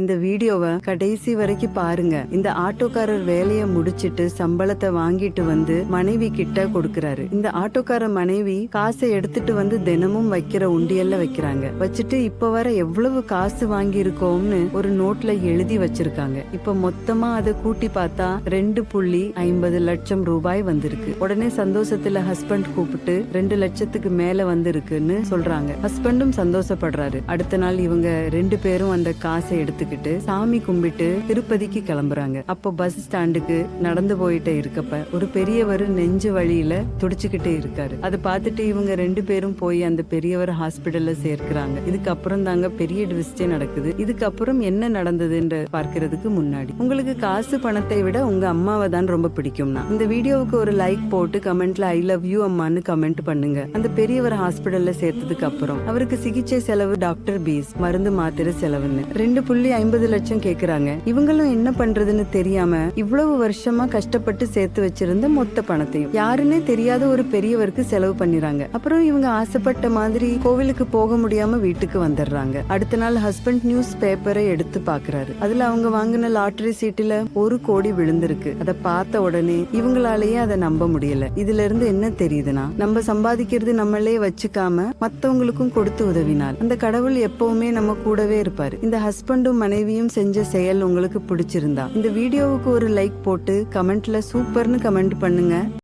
இந்த வீடியோவை கடைசி வரைக்கும் பாருங்க. இந்த ஆட்டோக்காரர் வேலையை முடிச்சிட்டு சம்பளத்தை வாங்கிட்டு வந்து மனைவி கிட்ட கொடுக்கறாரு. இந்த ஆட்டோக்கார மனைவி காசை எடுத்துட்டு வந்து தினமும் வைக்கிற உண்டியல்ல வைக்கிறாங்க. வச்சுட்டு இப்ப வர எவ்வளவு காசு வாங்கி இருக்கோம்னு ஒரு நோட்ல எழுதி வச்சிருக்காங்க. இப்ப மொத்தமா அதை கூட்டி பார்த்தா 2.50 லட்சம் ரூபாய் வந்திருக்கு. உடனே சந்தோஷத்துல ஹஸ்பண்ட் கூப்பிட்டு 2 லட்சத்துக்கு மேல வந்திருக்குன்னு சொல்றாங்க. ஹஸ்பண்டும் சந்தோஷப்படுறாரு. அடுத்த நாள் இவங்க 2 பேரும் அந்த காசை எடுத்துக்கிட்டு சாமி கும்பிட்டு திருப்பதிக்கு கிளம்புறாங்க. அப்போ பஸ் ஸ்டாண்டுக்கு நடந்து போயிட்டே இருக்கப்ப ஒரு பெரியவர் நெஞ்சு வழியில துடிச்சுக்கிட்டே இருக்காரு. அதை பார்த்துட்டு இவங்க 2 பேரும் போய் அந்த பெரியவர் ஹாஸ்பிடல்ல சேர்க்கிறாங்க. இதுக்கப்புறம் தாங்க பெரிய ட்விஸ்டே நடக்குது. இதுக்கப்புறம் என்ன நடந்ததுன்னு பார்க்கறதுக்கு முன்னாடி உங்களுக்கு காசு பணத்தை விட உங்க அம்மாவை தான் ரொம்ப பிடிக்கும்னா இந்த வீடியோவுக்கு ஒரு லைக் போட்டு கமெண்ட்ல ஐ லவ் யூ அம்மான்னு கமெண்ட் பண்ணுங்க. அந்த பெரியவர் ஹாஸ்பிடல்ல சேர்த்ததுக்கு அப்புறம் அவருக்கு சிகிச்சை செலவு டாக்டர் பீஸ், மருந்து மாத்திரை செலவுன்னு 2.50 லட்சம் கேக்குறாங்க. இவங்களும் என்ன பண்றதுன்னு தெரியாம இவ்வளவு வருஷமா கஷ்டப்பட்டு சேர்த்து வச்சிருந்த மொத்த பணத்தையும் யாருன்னே தெரியாத ஒரு பெரியவருக்கு செலவு பண்ணிடுறாங்க. அப்புறம் இவங்க ஆசைப்பட்ட மாதிரி கோவிலுக்கு போக முடியாம வீட்டுக்கு வந்துடுறாங்க. அடுத்த நாள் ஹஸ்பண்ட் நியூஸ் பேப்பரை எடுத்து பாக்குறாரு. அதுல அவங்க வாங்கின லாட்டரி சீட்டுல 1 கோடி விழுந்திருக்கு. அதை பார்த்த உடனே இவங்களாலேயே அதை நம்ப முடியல. இதுல இருந்து என்ன தெரியுதுன்னா, நம்ம சம்பாதிக்கிறது நம்மளே வச்சுக்காம மத்தவங்களுக்கும் கொடுத்து உதவினால் அந்த கடவுள் எப்பவுமே நம்ம கூடவே இருப்பாரு. இந்த ஹஸ்பண்டும் மனைவியும் செஞ்ச செயல் உங்களுக்கு பிடிச்சிருந்தா இந்த வீடியோவுக்கு ஒரு லைக் போட்டு கமெண்ட்ல சூப்பர்னு கமெண்ட் பண்ணுங்க.